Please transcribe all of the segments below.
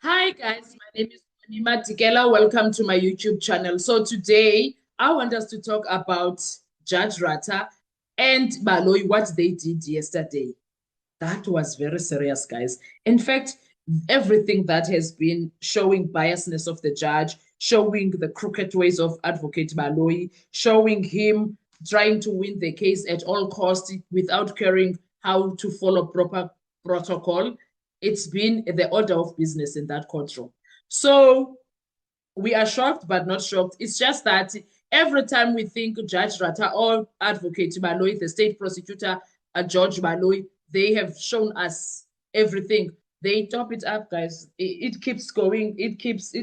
Hi guys, my name is Monima Tikela. Welcome to my YouTube channel. So today I want us to talk about Judge Rata and Baloyi, what they did yesterday. That was very serious, guys. In fact, everything that has been showing biasness of the judge, showing the crooked ways of Advocate Baloyi, showing him trying to win the case at all costs without caring how to follow proper protocol. It's been the order of business in that courtroom. So we are shocked, but not shocked. It's just that every time we think Judge Rata or Advocate Baloyi, the state prosecutor, George Baloyi, they have shown us everything. They top it up, guys. It keeps going. It keeps.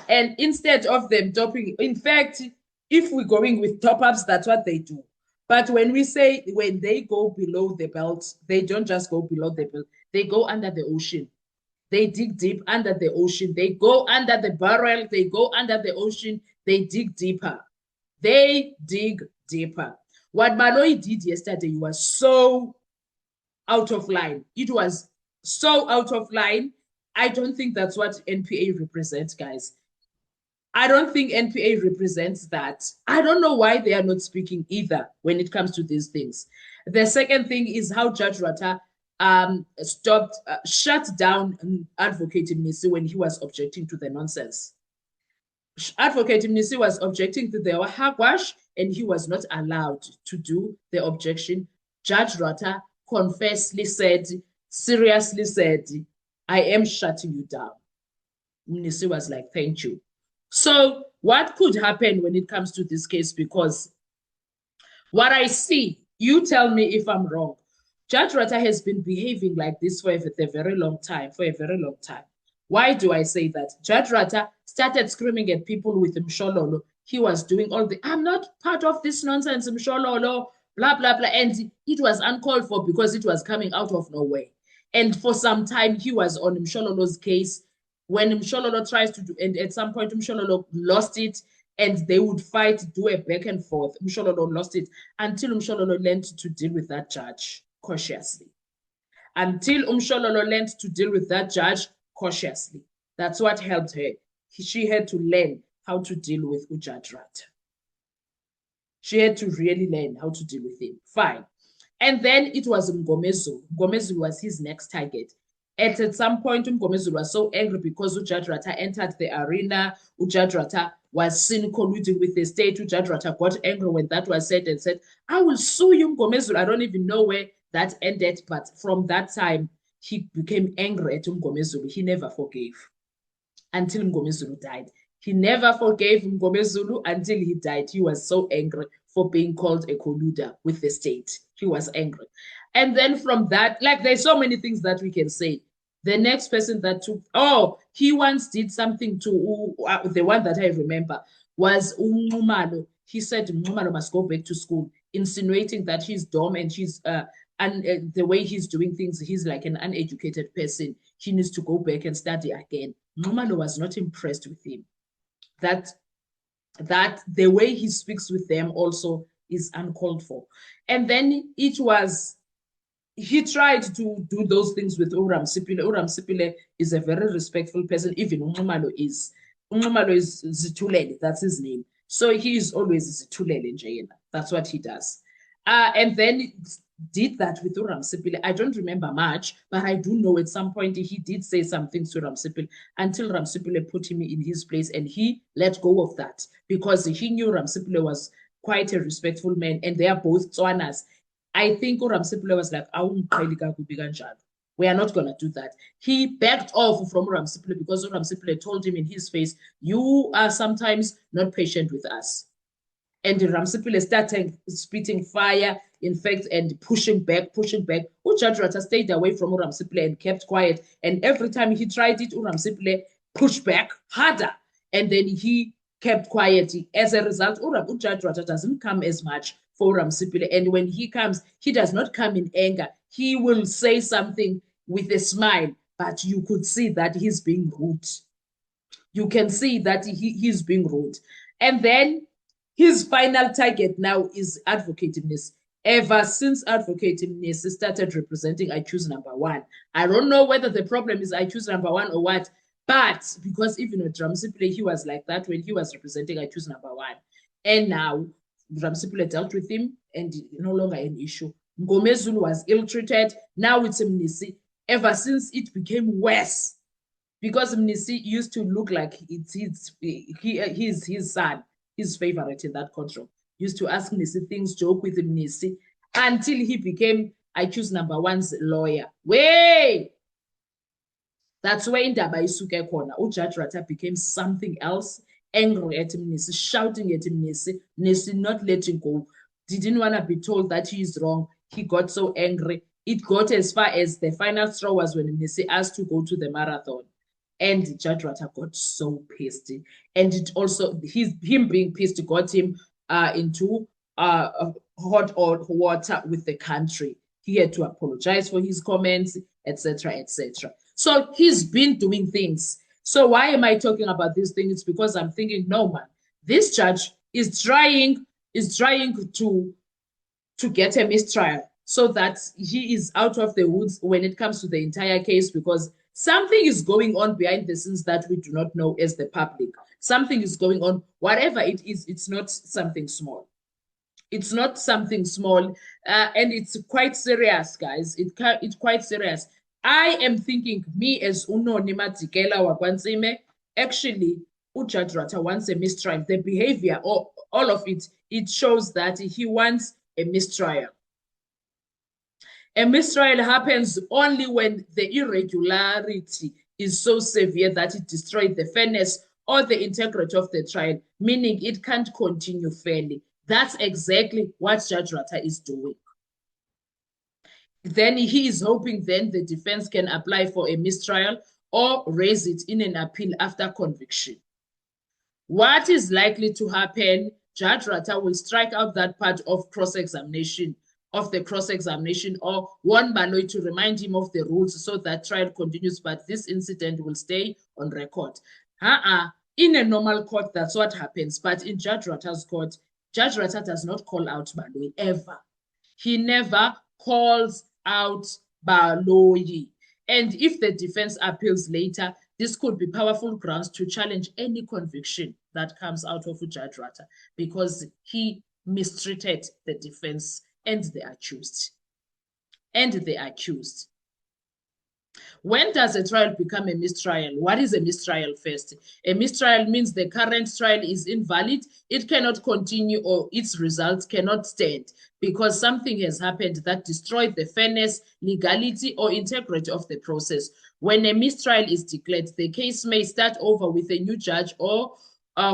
And instead of them topping, in fact, if we're going with top ups, that's what they do. But when we say when they go below the belt, they don't just go below the belt, they go under the ocean. They dig deep under the ocean. They go under the barrel. They go under the ocean. They dig deeper. They dig deeper. What Baloyi did yesterday was so out of line. It was so out of line. I don't think that's what NPA represents, guys. I don't think NPA represents that. I don't know why they are not speaking either when it comes to these things. The second thing is how Judge Rata shut down Advocate Mnisi when he was objecting to the nonsense. Advocate Mnisi was objecting to the hogwash and he was not allowed to do the objection. Judge Rata confessly said, seriously said, I am shutting you down. Mnisi was like, thank you. So what could happen when it comes to this case? Because what I see, you tell me if I'm wrong. Judge Rata has been behaving like this for a very long time, Why do I say that? Judge Rata started screaming at people with Mshololo. He was doing all the, I'm not part of this nonsense, Mshololo, blah, blah, blah. And it was uncalled for because it was coming out of nowhere. And for some time, he was on Mshololo's case. When Mshololo tries to do, and at some point, Mshololo lost it, and they would fight, do a back and forth. Mshololo lost it until Mshololo learned to deal with that judge cautiously. Until Mshololo learned to deal with that judge cautiously. That's what helped her. She had to learn how to deal with Judge Rata. She had to really learn how to deal with him. Fine. And then it was Mngomezulu. Mngomezulu was his next target. At some point, Mngomezulu was so angry because Judge Rata entered the arena. Judge Rata was seen colluding with the state. Judge Rata got angry when that was said and said, I will sue you, Mngomezulu. I don't even know where that ended, but from that time, he became angry at Mngomezulu. He never forgave until Mngomezulu died. He never forgave Mngomezulu until he died. He was so angry for being called a colluder with the state. He was angry. And then from that, like there's so many things that we can say. The next person that took, he once did something to, the one that I remember was Umumalo. He said Umumalo must go back to school, insinuating that he's dumb and and the way he's doing things, he's like an uneducated person. He needs to go back and study again. Umumalo was not impressed with him. That the way he speaks with them also is uncalled for. And then he tried to do those things with Uram Sipile. Uram Sipile is a very respectful person, even Umumalo is. Umumalo is Zitulele, that's his name. So he is always Zitulele Njayena. That's what he does. And then did that with Uram Sipile. I don't remember much, but I do know at some point he did say some things to Ram Sipile until Ram Sipile put him in his place and he let go of that because he knew Ram Sipile was quite a respectful man and they are both Tswanas. I think Ram Sipile was like, we are not going to do that. He backed off from Ram Sipile because Ram Sipile told him in his face, you are sometimes not patient with us. And Ram Sipile started spitting fire, in fact, and pushing back. Judge Rata stayed away from Ram Sipile and kept quiet. And every time he tried it, Ram Sipile pushed back harder. And then he kept quiet. As a result, Judge Rata doesn't come as much for Ram Sipile. And when he comes, he does not come in anger. He will say something with a smile, but you could see that he's being rude. You can see that he's being rude. And then his final target now is Advocate Mnisi. ever since Advocate Mnisi started representing accused number one. I don't know whether the problem is accused number one or what, but because even with Dramsipule, he was like that when he was representing accused number one. And now Dramsipule dealt with him and no longer an issue. Ngomezulu was ill-treated. Now it's Mnisi. Ever since it became worse, because Mnisi used to look like it's his son, his favorite in that courtroom. Used to ask Mnisi things, joke with Mnisi, until he became accused number one's lawyer. Way! That's where Indaba isuke khona. Judge Ratha became something else, angry at Mnisi, shouting at Mnisi, Mnisi not letting go. Didn't want to be told that he is wrong. He got so angry. It got as far as the final straw was when Mnisi asked to go to the marathon. And Judge Ratha got so pissed. And it also, him being pissed got him into hot water with the country. He had to apologize for his comments, etc., etc. So he's been doing things. So why am I talking about these things? It's because I'm thinking, no, man, this judge is trying to get a mistrial so that he is out of the woods when it comes to the entire case, because something is going on behind the scenes that we do not know as the public. Something is going on. Whatever it is, it's not something small. It's not something small, and it's quite serious, guys. It's quite serious. I am thinking, me as Unoni Madikela Wakwanzime, actually, Judge Ratha wants a mistrial. The behavior, all of it, it shows that he wants a mistrial. A mistrial happens only when the irregularity is so severe that it destroys the fairness or the integrity of the trial, meaning it can't continue fairly. That's exactly what Judge Ratha is doing. Then he is hoping then the defense can apply for a mistrial or raise it in an appeal after conviction. What is likely to happen? Judge Ratha will strike out that part of cross-examination, or warn Baloyi to remind him of the rules so that trial continues, but this incident will stay on record. In a normal court, that's what happens. But in Judge Ratha's court, Judge Ratha does not call out Baloyi ever. He never calls out Baloyi. And if the defense appeals later, this could be powerful grounds to challenge any conviction that comes out of Judge Ratha, because he mistreated the defense and the accused. When does a trial become a mistrial? What is a mistrial first? A mistrial means the current trial is invalid. It cannot continue, or its results cannot stand because something has happened that destroyed the fairness, legality, or integrity of the process. When a mistrial is declared, the case may start over with a new judge or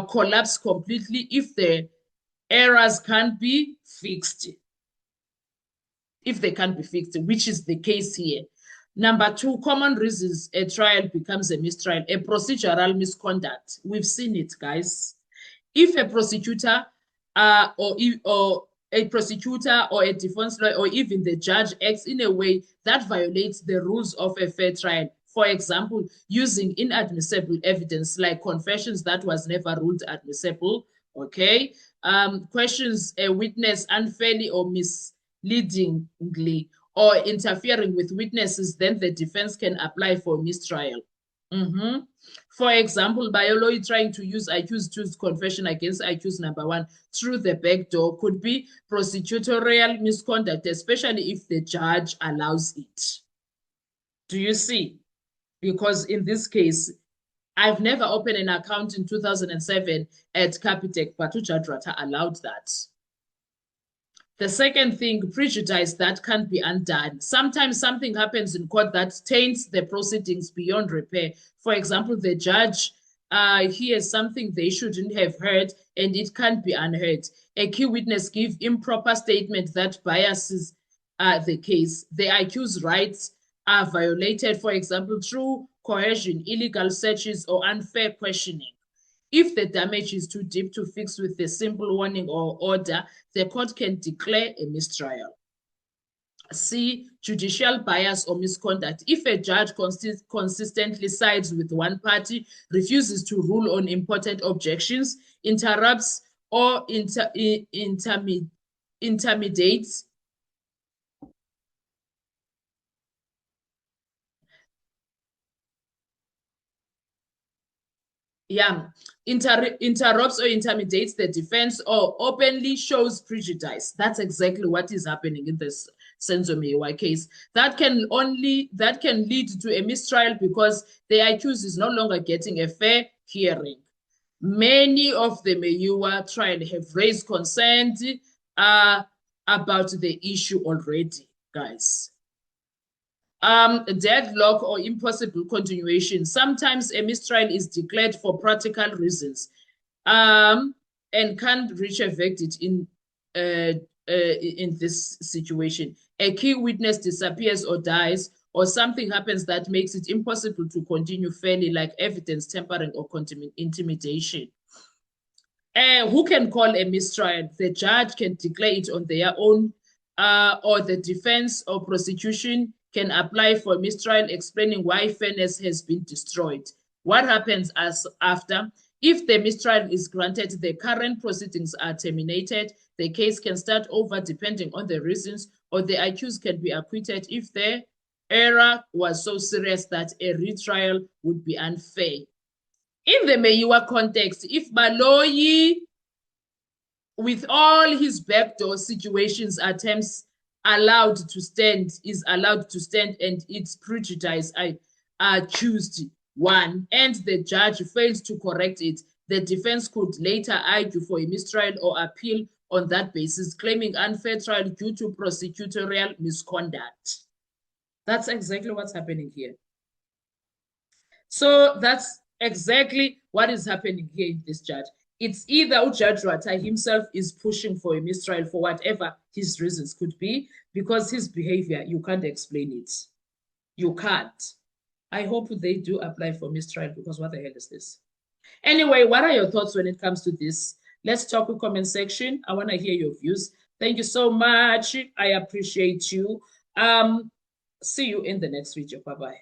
collapse completely if the errors can't be fixed. If they can't be fixed, which is the case here. Number two, common reasons a trial becomes a mistrial, a procedural misconduct. We've seen it, guys. If a prosecutor or a prosecutor or a defense lawyer or even the judge acts in a way that violates the rules of a fair trial, for example, using inadmissible evidence like confessions that was never ruled admissible, okay? Questions a witness unfairly or misleadingly, or interfering with witnesses, then the defense can apply for mistrial. For example, Baloyi trying to use accused two's confession against accused number one through the back door could be prosecutorial misconduct, especially if the judge allows it. Do you see? Because in this case, I've never opened an account in 2007 at Capitec, but Judge Ratha allowed that. The second thing, prejudice that can't be undone. Sometimes something happens in court that taints the proceedings beyond repair. For example, the judge hears something they shouldn't have heard and it can't be unheard. A key witness gives improper statement that biases the case. The accused's rights are violated, for example, through coercion, illegal searches, or unfair questioning. If the damage is too deep to fix with a simple warning or order, the court can declare a mistrial. C, judicial bias or misconduct. If a judge consistently sides with one party, refuses to rule on important objections, interrupts or intimidates yeah, interrupts or intimidates the defense or openly shows prejudice. That's exactly what is happening in this Senzo Meyiwa case. That can lead to a mistrial because the accused is no longer getting a fair hearing. Many of the Meyiwa trial have raised concern about the issue already, guys. Deadlock or impossible continuation. Sometimes a mistrial is declared for practical reasons and can't reach a verdict in this situation. A key witness disappears or dies, or something happens that makes it impossible to continue fairly, like evidence tampering or intimidation. Who can call a mistrial? The judge can declare it on their own, or the defense or prosecution can apply for mistrial, explaining why fairness has been destroyed. What happens after? If the mistrial is granted, the current proceedings are terminated. The case can start over depending on the reasons, or the accused can be acquitted if the error was so serious that a retrial would be unfair. In the Meyiwa context, if Baloyi, with all his backdoor situations, attempts is allowed to stand and its prejudice are accused one, and the judge fails to correct it, the defense could later argue for a mistrial or appeal on that basis, claiming unfair trial due to prosecutorial misconduct. That's exactly what's happening here. So that's exactly what is happening here in this judge. It's either Judge Rata himself is pushing for a mistrial for whatever his reasons could be, because his behavior, you can't explain it. You can't. I hope they do apply for mistrial, because what the hell is this? Anyway, what are your thoughts when it comes to this? Let's talk in the comment section. I want to hear your views. Thank you so much. I appreciate you. See you in the next video. Bye-bye.